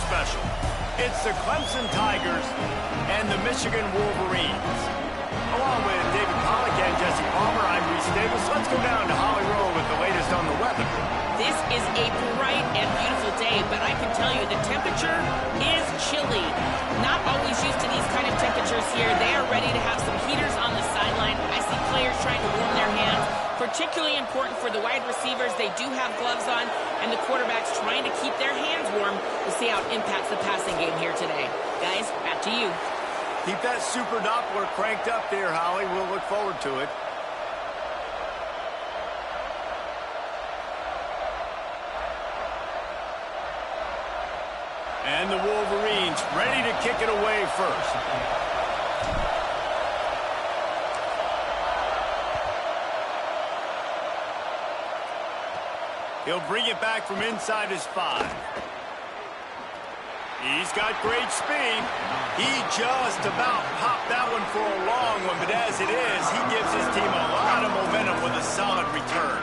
special. It's the Clemson Tigers and the Michigan Wolverines. Along with David Pollack and Jesse Palmer, I'm Reese Davis. Let's go down to Holly Road with the latest on the weather. This is a bright and beautiful day, but I can tell you the temperature is chilly. Not always used to these kind of temperatures here. They are ready to have some heaters on the sideline. I see players trying to warm their hands. Particularly important for the wide receivers. They do have gloves on, and the quarterbacks trying to keep their hands warm to see how it impacts the passing game here today. Guys, back to you. Keep that super Doppler cranked up there, Holly. We'll look forward to it. And the Wolverines ready to kick it away first. He'll bring it back from inside his 5. He's got great speed. He just about popped that one for a long one, but as it is, he gives his team a lot of momentum with a solid return.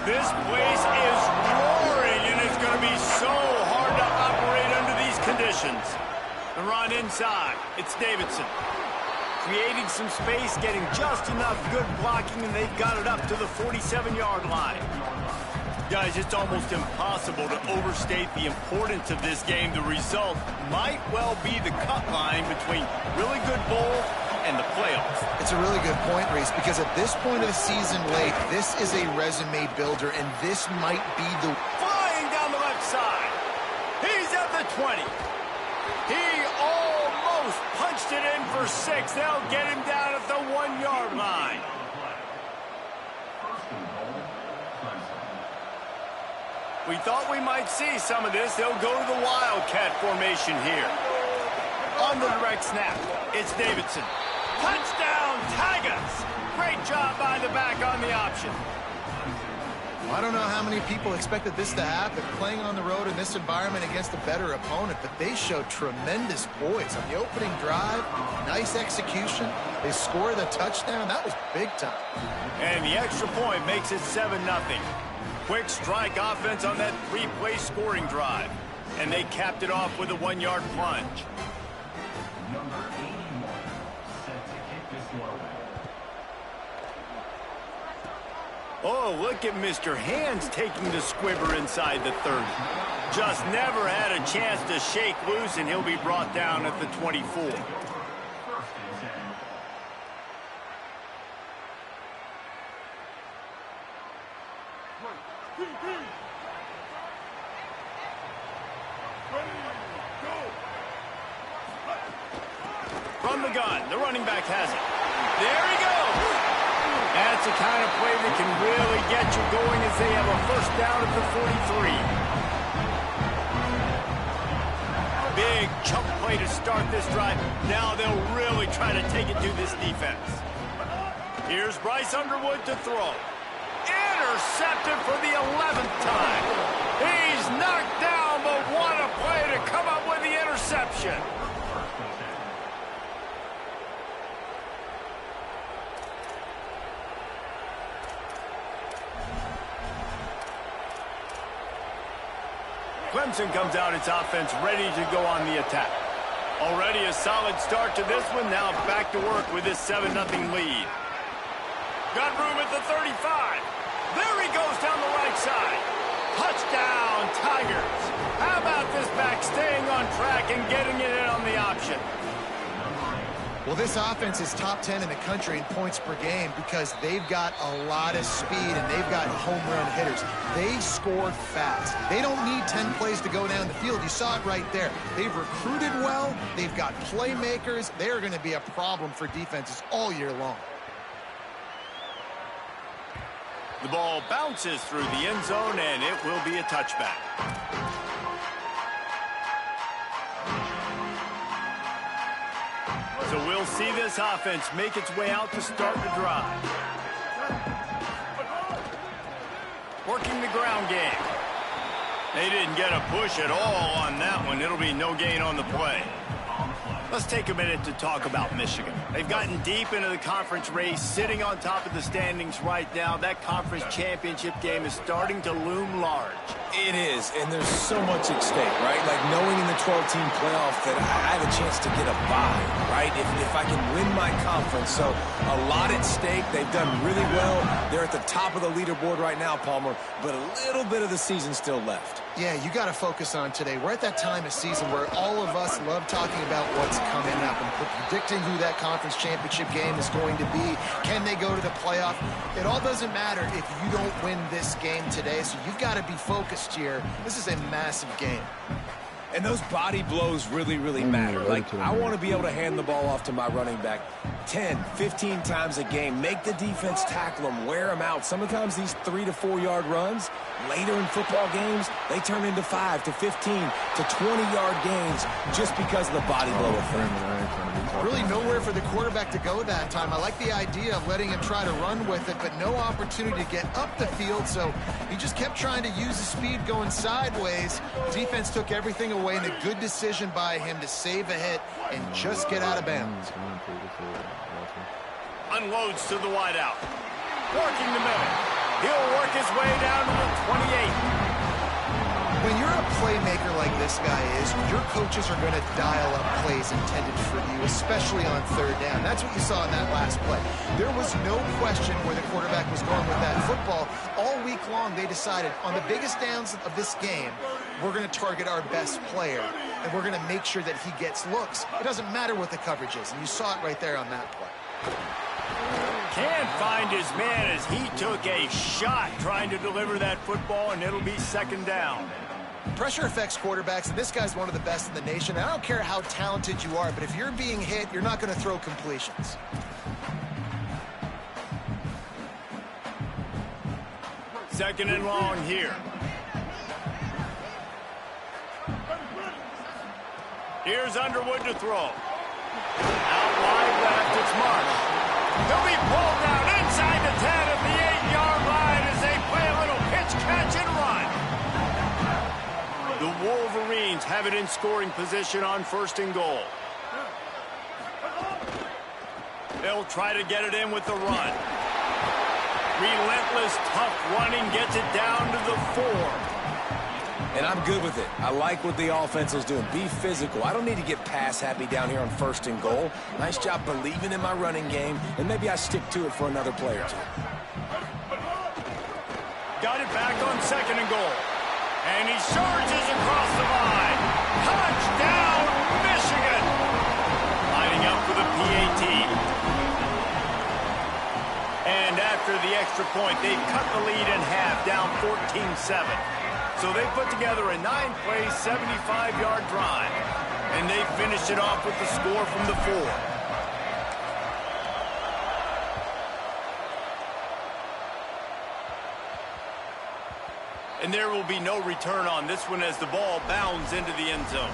This place is roaring, and it's going to be so hard to operate under these conditions. The run inside. It's Davidson. Creating some space, getting just enough good blocking, and they've got it up to the 47-yard line. Guys, it's almost impossible to overstate the importance of this game. The result might well be the cut line between really good bowl and the playoffs. It's a really good point, Reese, because at this point of the season late, this is a resume builder, and this might be the... Flying down the left side. He's at the 20. He almost punched it in for 6. They'll get him down at the 1-yard line. We thought we might see some of this. They'll go to the Wildcat formation here. On the direct snap, it's Davidson. Touchdown, Tigers! Great job by the back on the option. I don't know how many people expected this to happen, playing on the road in this environment against a better opponent, but they showed tremendous poise on the opening drive. Nice execution. They score the touchdown. That was big time. And the extra point makes it 7-0. Quick strike offense on that 3-play scoring drive. And they capped it off with a 1-yard plunge. Oh, look at Mr. Hands taking the squibber inside the 30. Just never had a chance to shake loose, and he'll be brought down at the 24. From the gun, the running back has it. There he goes. That's the kind of play that can really get you going as they have a first down at the 43. Big chunk play to start this drive. Now they'll really try to take it to this defense. Here's Bryce Underwood to throw. Intercepted for the 11th time. He's knocked down, but what a play to come up with the interception. Clemson comes out its offense ready to go on the attack. Already a solid start to this one. Now back to work with this 7-0 lead. Got room at the 35. There he goes down the right side. Touchdown, Tigers. How about this back staying on track and getting it in on the option? Well, this offense is top 10 in the country in points per game because they've got a lot of speed and they've got home run hitters. They score fast. They don't need 10 plays to go down the field. You saw it right there. They've recruited well. They've got playmakers. They're going to be a problem for defenses all year long. The ball bounces through the end zone, and it will be a touchback. So we'll see this offense make its way out to start the drive. Working the ground game. They didn't get a push at all on that one. It'll be no gain on the play. Let's take a minute to talk about Michigan. They've gotten deep into the conference race, sitting on top of the standings right now. That conference championship game is starting to loom large. It is, and there's so much at stake, right? Like knowing in the 12-team playoff that I have a chance to get a bye, right? If I can win my conference. So a lot at stake. They've done really well. They're at the top of the leaderboard right now, Palmer, but a little bit of the season still left. Yeah, you got to focus on today. We're at that time of season where all of us love talking about what's coming up and predicting who that conference championship game is going to be. Can they go to the playoff? It all doesn't matter if you don't win this game today, so you've got to be focused here. This is a massive game. And those body blows really, really matter. Like, I want to be able to hand the ball off to my running back 10, 15 times a game. Make the defense tackle them, wear them out. Sometimes these 3 to 4 yard runs, later in football games, they turn into 5 to 15 to 20-yard gains just because of the body blow effect. Really nowhere for the quarterback to go that time. I like the idea of letting him try to run with it, but no opportunity to get up the field, so he just kept trying to use the speed going sideways. Defense took everything away, and a good decision by him to save a hit and just get out of bounds. Unloads to the wideout. Working the middle. He'll work his way down to the 28. When you're a playmaker like this guy is, your coaches are going to dial up plays intended for you, especially on third down. That's what you saw in that last play. There was no question where the quarterback was going with that football. All week long, they decided on the biggest downs of this game, we're going to target our best player, and we're going to make sure that he gets looks. It doesn't matter what the coverage is, and you saw it right there on that play. Can't find his man as he took a shot trying to deliver that football, and it'll be second down. Pressure affects quarterbacks, and this guy's one of the best in the nation. I don't care how talented you are, but if you're being hit, you're not going to throw completions. Second and long here. Here's Underwood to throw. Out wide left, it's Marsh. He'll be pulled down inside the 10 at the 8-yard line as they play a little pitch, catch, and run. The Wolverines have it in scoring position on first and goal. They'll try to get it in with the run. Relentless, tough running gets it down to the 4. And I'm good with it. I like what the offense is doing. Be physical. I don't need to get pass happy down here on first and goal. Nice job believing in my running game, and maybe I stick to it for another play or two. Got it back on second and goal. And he charges across the line. Touchdown, Michigan! Lining up for the PAT. And after the extra point, they've cut the lead in half, down 14-7. So they put together a 9-play, 75-yard drive. And they finished it off with the score from the 4. And there will be no return on this one as the ball bounds into the end zone.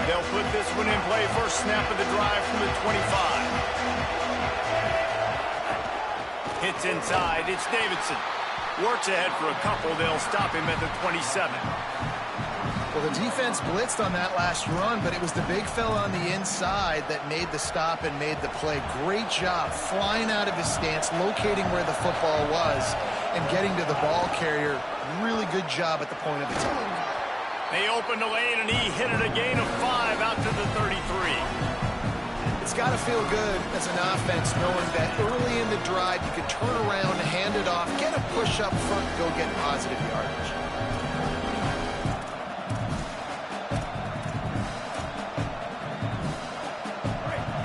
They'll put this one in play. First snap of the drive from the 25. Hits inside. It's Davidson. Works ahead for a couple. They'll stop him at the 27. Well, the defense blitzed on that last run, but it was the big fella on the inside that made the stop and made the play. Great job flying out of his stance, locating where the football was, and getting to the ball carrier. Really good job at the point of attack. They opened the lane, and he hit it a gain of 5 out to the 33. It's got to feel good as an offense knowing that early in the drive you can turn around, hand it off, get a push up front, go get positive yardage.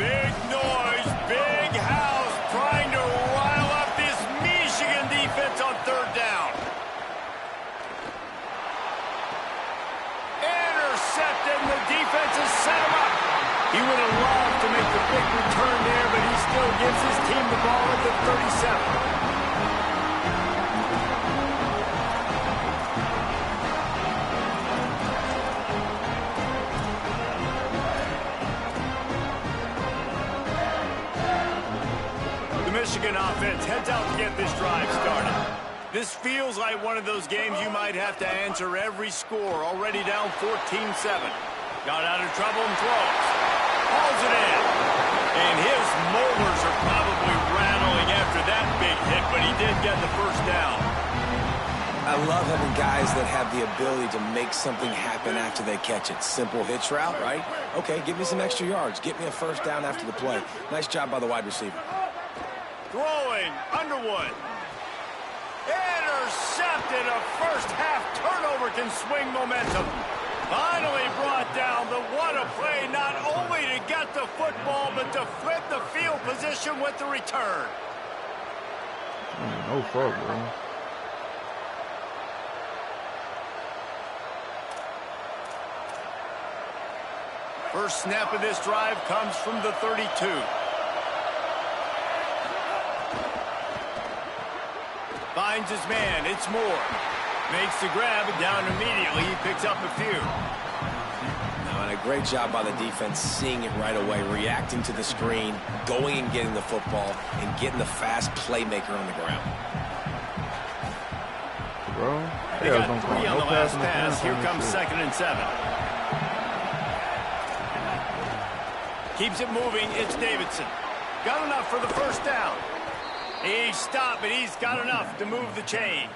Big noise, big house, trying to rile up this Michigan defense on third down. Intercepted, and the defense has set him up. He would have loved to make the big return there, but he still gives his team the ball at the 37. Michigan offense heads out to get this drive started. This feels like one of those games you might have to answer every score. Already down 14-7. Got out of trouble and throws. Hauls it in. And his molars are probably rattling after that big hit, but he did get the first down. I love having guys that have the ability to make something happen after they catch it. Simple hitch route, right? Okay, give me some extra yards. Get me a first down after the play. Nice job by the wide receiver. Throwing, Underwood. Intercepted. A first half turnover can swing momentum. Finally brought down. What a play, not only to get the football, but to flip the field position with the return. No fault, bro. First snap of this drive comes from the 32. Finds his man. It's Moore. Makes the grab and down immediately. He picks up a few. Now, and a great job by the defense seeing it right away, reacting to the screen, going and getting the football, and getting the fast playmaker on the ground. Bro, they got 3 on the last pass. Here comes 2nd and 7. Keeps it moving. It's Davidson. Got enough for the first down. He's stopped, but he's got enough to move the chain.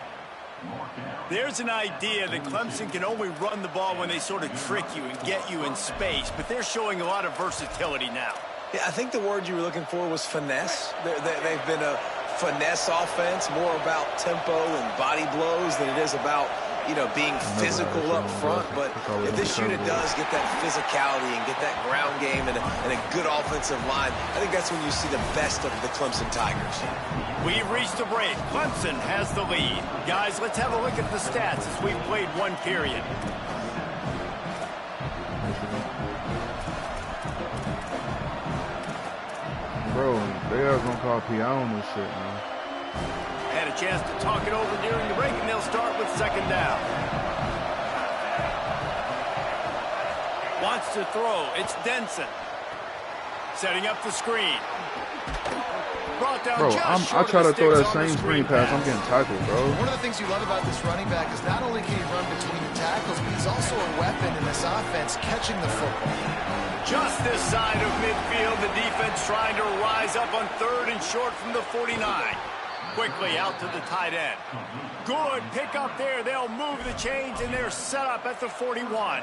There's an idea that Clemson can only run the ball when they sort of trick you and get you in space, but they're showing a lot of versatility now. Yeah, I think the word you were looking for was finesse. They've been a finesse offense, more about tempo and body blows than it is about, you know, being physical up front. But if this unit does get that physicality and get that ground game and a good offensive line, I think that's when you see the best of the Clemson Tigers. We've reached a break. Clemson has the lead. Guys, let's have a look at the stats as we've played one period. Bro, they are gonna call PI on this shit, man. Had a chance to talk it over during the break, and they'll start with 2nd down. Wants to throw. It's Denson. Setting up the screen. Brought down bro, I try to throw that same screen pass. I'm getting tackled, bro. One of the things you love about this running back is not only can he run between the tackles, but he's also a weapon in this offense catching the football. Just this side of midfield, the defense trying to rise up on 3rd and short from the 49. Quickly out to the tight end. Good pick up there. They'll move the chains, and they're set up at the 41.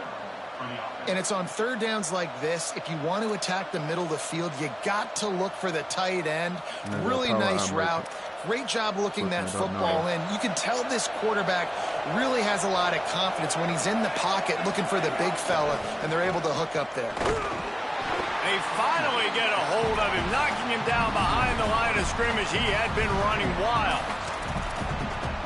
And it's on 3rd downs like this. If you want to attack the middle of the field, you got to look for the tight end. Really nice route. Great job looking that football in. You can tell this quarterback really has a lot of confidence when he's in the pocket looking for the big fella, and they're able to hook up there. They finally get a hold of him, knocking him down behind the line of scrimmage. He had been running wild.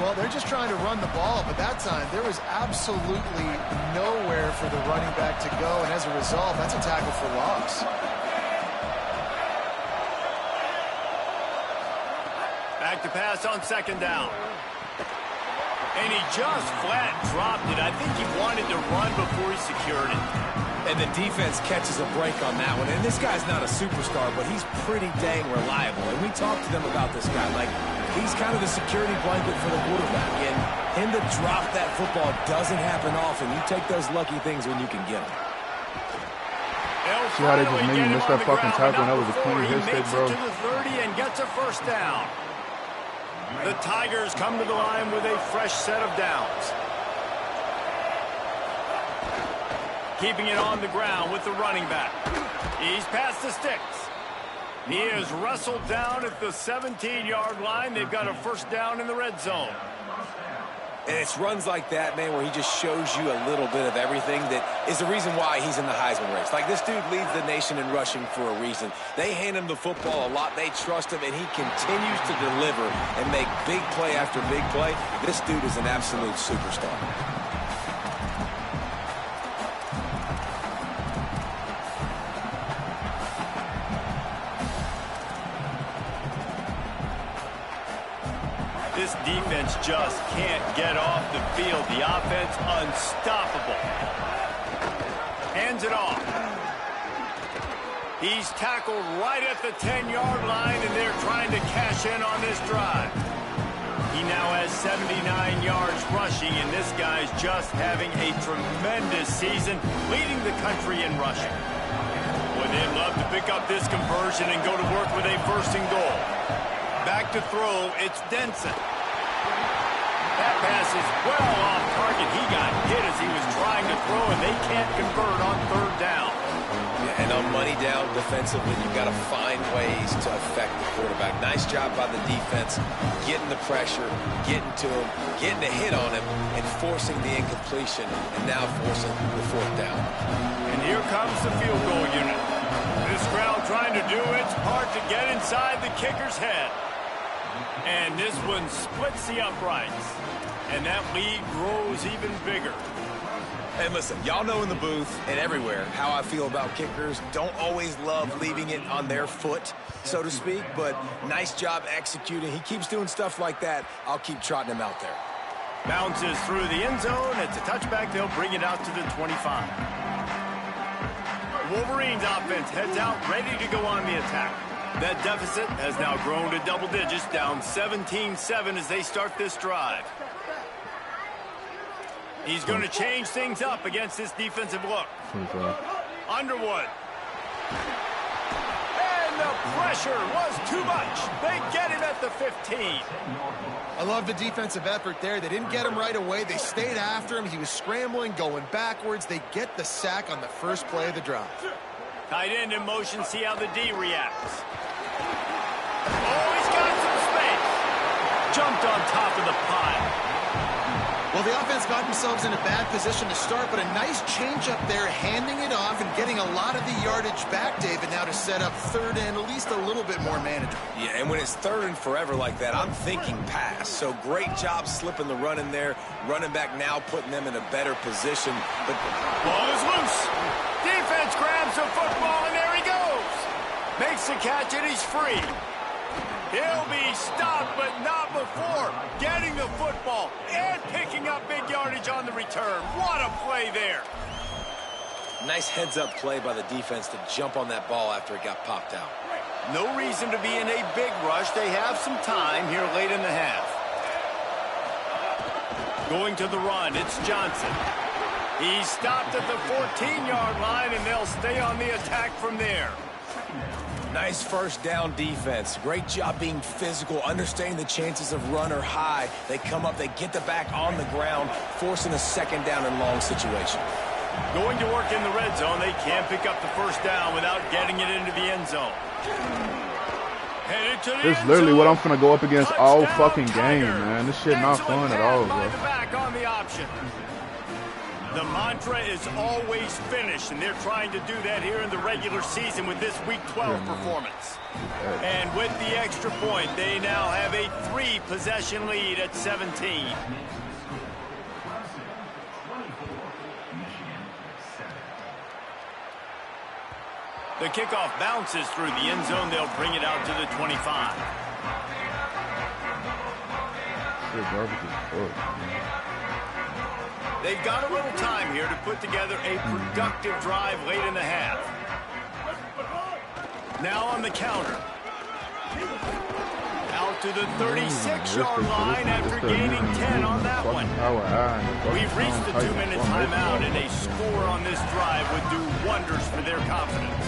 Well, they're just trying to run the ball, but that time there was absolutely nowhere for the running back to go, and as a result, that's a tackle for loss. Back to pass on 2nd down. And he just flat dropped it. I think he wanted to run before he secured it. And the defense catches a break on that one. And this guy's not a superstar, but he's pretty dang reliable. And we talked to them about this guy. Like, he's kind of the security blanket for the quarterback. And him to drop that football doesn't happen often. You take those lucky things when you can get them. See how they just made me miss that fucking tackle, and that was a clean hit stick, bro. He makes it to the 30 and gets a first down. The Tigers come to the line with a fresh set of downs. Keeping it on the ground with the running back. He's past the sticks. He is wrestled down at the 17-yard line. They've got a first down in the red zone. And it's runs like that, man, where he just shows you a little bit of everything that is the reason why he's in the Heisman race. Like, this dude leads the nation in rushing for a reason. They hand him the football a lot. They trust him, and he continues to deliver and make big play after big play. This dude is an absolute superstar. This defense just can't get off the field. The offense unstoppable. Hands it off. He's tackled right at the 10-yard line, and they're trying to cash in on this drive. He now has 79 yards rushing, and this guy's just having a tremendous season, leading the country in rushing. Boy, they'd love to pick up this conversion and go to work with a 1st and goal. Back to throw, it's Denson. That pass is well off target. He got hit as he was trying to throw, and they can't convert on 3rd down. Yeah, and on money down defensively, you've got to find ways to affect the quarterback. Nice job by the defense, getting the pressure, getting to him, getting a hit on him, and forcing the incompletion, and now forcing the 4th down. And here comes the field goal unit. This crowd trying to do its part to get inside the kicker's head. And this one splits the uprights. And that lead grows even bigger. And listen, y'all know in the booth and everywhere how I feel about kickers. Don't always love leaving it on their foot, so to speak, but nice job executing. He keeps doing stuff like that. I'll keep trotting him out there. Bounces through the end zone. It's a touchback. They'll bring it out to the 25. Wolverines offense heads out, ready to go on the attack. That deficit has now grown to double digits, down 17-7 as they start this drive. He's going to change things up against this defensive look. Underwood. And the pressure was too much. They get him at the 15. I love the defensive effort there. They didn't get him right away. They stayed after him. He was scrambling, going backwards. They get the sack on the first play of the drive. Tight end in motion. See how the D reacts. Oh, he's got some space. Jumped on top of the pile. Well, the offense got themselves in a bad position to start, but a nice change up there, handing it off and getting a lot of the yardage back, David, now to set up 3rd and at least a little bit more manageable. Yeah, and when it's 3rd and forever like that, I'm thinking pass. So great job slipping the run in there. Running back now putting them in a better position. But ball is loose. Defense grabs the football, and there he goes. Makes the catch, and he's free. He'll be stopped, but not before getting the football and picking up big yardage on the return. What a play there. Nice heads-up play by the defense to jump on that ball after it got popped out. No reason to be in a big rush. They have some time here late in the half. Going to the run, it's Johnson. He's stopped at the 14-yard line, and they'll stay on the attack from there. Nice 1st down defense. Great job being physical, understanding the chances of run are high. They come up, they get the back on the ground, forcing a 2nd down and long situation. Going to work in the red zone. They can't pick up the 1st down without getting it into the end zone. Headed to the This is end literally zone. what I'm finna go up against all Touchdown, fucking game, Tigers. man. This shit not fun at all, bro. The back on the option. The mantra is always finish, and they're trying to do that here in the regular season with this Week 12 performance. And with the extra point, they now have a 3-possession lead at 17. The kickoff bounces through the end zone. They'll bring it out to the 25. They've got a little time here to put together a productive drive late in the half. Now on the counter. Out to the 36-yard line after gaining 10 on that one. We've reached the 2-minute timeout, and a score on this drive would do wonders for their confidence.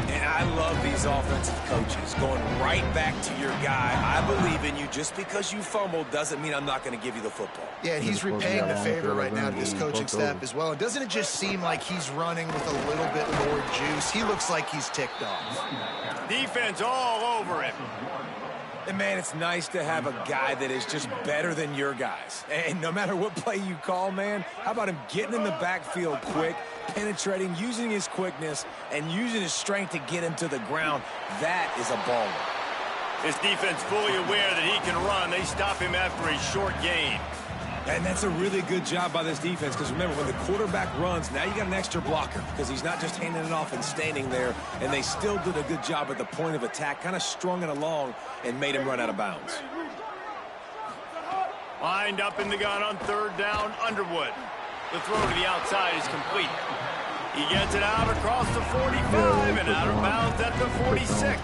And I love these offensive coaches going right back to your guy. I believe in you. Just because you fumbled doesn't mean I'm not going to give you the football. Yeah, and he's repaying the favor right now to this coaching staff as well. And doesn't it just seem like he's running with a little bit more juice? He looks like he's ticked off. Defense all over him. And, man, it's nice to have a guy that is just better than your guys. And no matter what play you call, man, how about him getting in the backfield quick, penetrating, using his quickness, and using his strength to get him to the ground? That is a baller. His defense fully aware that he can run. They stop him after a short gain. And that's a really good job by this defense, because remember, when the quarterback runs, now you got an extra blocker, because he's not just handing it off and standing there, and they still did a good job at the point of attack, kind of strung it along and made him run out of bounds. Lined up in the gun on 3rd down, Underwood. The throw to the outside is complete. He gets it out across the 45 and out of bounds at the 46.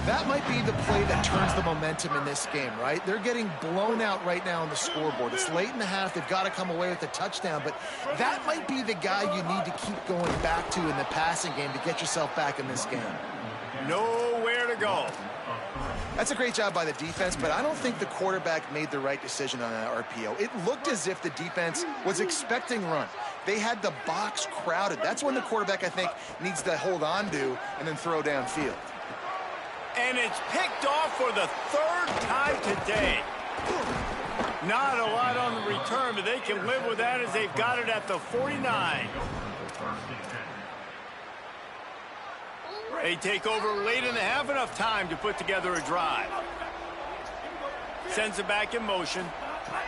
That might be the play that turns the momentum in this game, right? They're getting blown out right now on the scoreboard. It's late in the half. They've got to come away with a touchdown, but that might be the guy you need to keep going back to in the passing game to get yourself back in this game. Nowhere to go. That's a great job by the defense, but I don't think the quarterback made the right decision on that RPO. It looked as if the defense was expecting run. They had the box crowded. That's when the quarterback, I think, needs to hold on to and then throw downfield. And it's picked off for the third time today. Not a lot on the return, but they can live with that as they've got it at the 49. They take over late in the half, enough time to put together a drive. Sends it back in motion.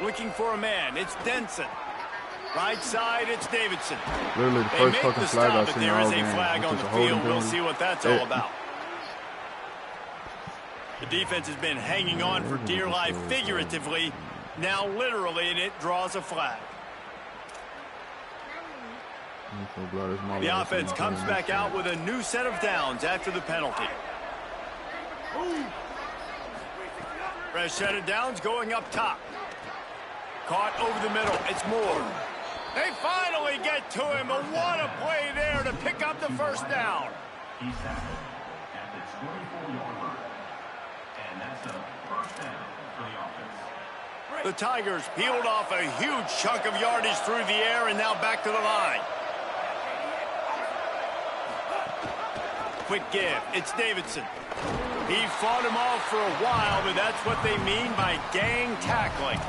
Looking for a man. It's Denson. Right side, it's Davidson. Literally the first fucking flag I've seen all game. There is a flag on the field. We'll see what that's all about. The defense has been hanging on for dear life figuratively. Now literally, and it draws a flag. The offense comes back out with a new set of downs after the penalty. Fresh set of downs going up top. Caught over the middle. It's Moore. They finally get to him, and what a play there to pick up the first down. He's tackled at the 24-yard line. And that's a first down for the offense. The Tigers peeled off a huge chunk of yardage through the air and now back to the line. Quick give. It's Davidson. He fought him off for a while, but that's what they mean by gang tackling.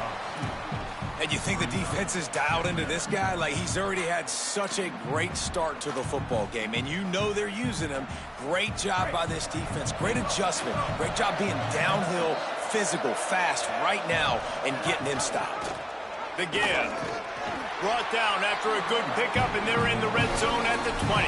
And you think the defense is dialed into this guy? Like, he's already had such a great start to the football game, and you know they're using him. Great job by this defense. Great adjustment. Great job being downhill, physical, fast right now, and getting him stopped. The give. Brought down after a good pickup, and they're in the red zone at the 20.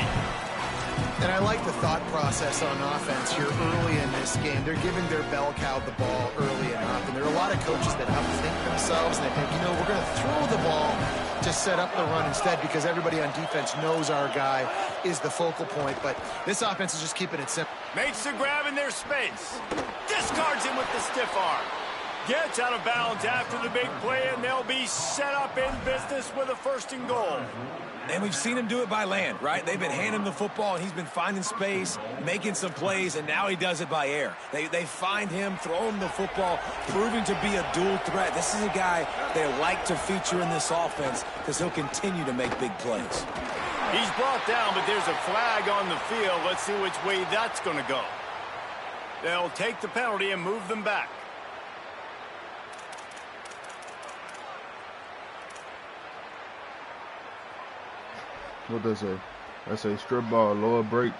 And I like the thought process on offense here early in this game. They're giving their bell cow the ball early enough. And there are a lot of coaches that outthink themselves. And they think, you know, we're going to throw the ball to set up the run instead because everybody on defense knows our guy is the focal point. But this offense is just keeping it simple. Makes the grab in their space. Discards him with the stiff arm. Gets out of bounds after the big play, and they'll be set up in business with a 1st and goal. And we've seen him do it by land, right? They've been handing him the football, and he's been finding space, making some plays, and now he does it by air. They find him, throw him the football, proving to be a dual threat. This is a guy they like to feature in this offense because he'll continue to make big plays. He's brought down, but there's a flag on the field. Let's see which way that's going to go. They'll take the penalty and move them back. What does say? That's a strip ball, lower break,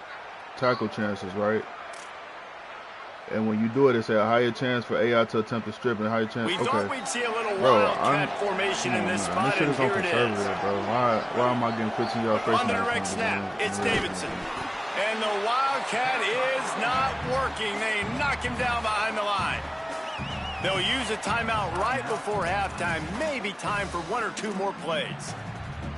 tackle chances, right? And when you do it, it's a higher chance for AI to attempt to strip and higher chance. We thought we'd see a little wildcat formation in this spot, and here it is. Bro. Why am I getting 15-yard first? On the direct snap, it's Davidson. And the wildcat is not working. They knock him down behind the line. They'll use a timeout right before halftime. Maybe time for 1 or 2 more plays.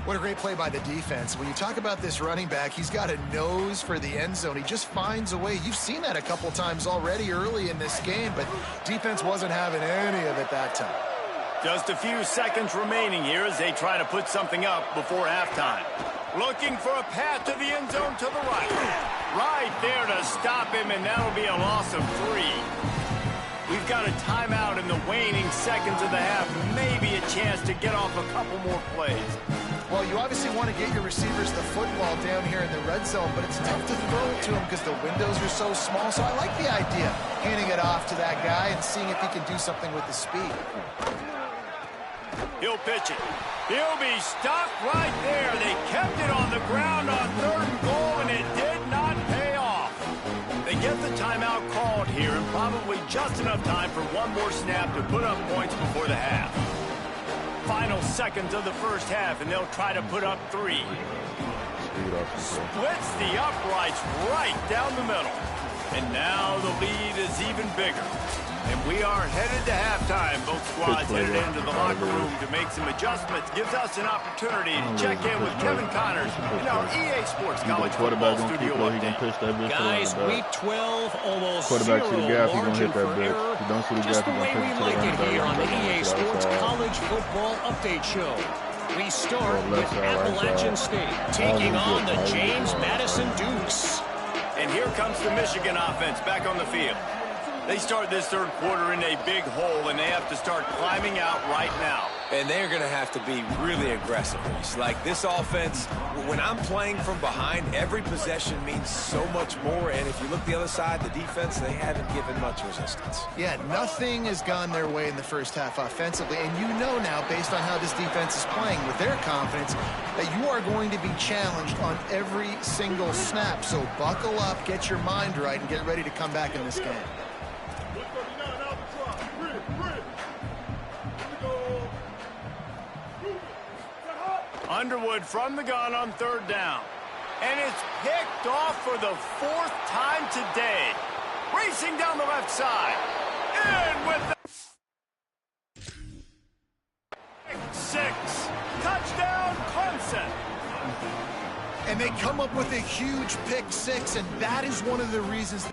What a great play by the defense. When you talk about this running back, he's got a nose for the end zone. He just finds a way. You've seen that a couple times already early in this game, but defense wasn't having any of it that time. Just a few seconds remaining here as they try to put something up before halftime. Looking for a path to the end zone to the right. Right there to stop him, and that'll be a loss of 3. We've got a timeout in the waning seconds of the half. Maybe a chance to get off a couple more plays. Well, you obviously want to get your receivers the football down here in the red zone, but it's tough to throw it to them because the windows are so small. So I like the idea, handing it off to that guy and seeing if he can do something with the speed. He'll pitch it. He'll be stopped right there. They kept it on the ground on 3rd and goal, and it did not pay off. They get the timeout called here, and probably just enough time for 1 more snap to put up points before the half. Final seconds of the first half, and they'll try to put up 3. Splits the uprights right down the middle. And now the lead is even bigger. And we are headed to halftime. Both squads headed into the locker room to make some adjustments. Gives us an opportunity to check in with Kevin Connors in our EA Sports College Football Studio update. Guys, week 12, almost Quarterback zero see the gap, he's gonna margin hit that for bitch. error. You don't see the Just gap, the he's way gonna we pitch to the like it running here back, on the he's EA gonna pitch to the Sports outside. College Football Update Show. We start left with side, right Appalachian side. State taking on the James Madison Dukes. And here comes the Michigan offense back on the field. They start this third quarter in a big hole, and they have to start climbing out right now. And they're going to have to be really aggressive. It's like this offense, when I'm playing from behind, every possession means so much more. And if you look the other side, the defense, they haven't given much resistance. Yeah, nothing has gone their way in the first half offensively. And you know now, based on how this defense is playing with their confidence, that you are going to be challenged on every single snap. So buckle up, get your mind right, and get ready to come back in this game. Underwood from the gun on third down. And it's picked off for the fourth time today. Racing down the left side. In with the 6. Touchdown, Clemson. And they come up with a huge pick 6, and that is one of the reasons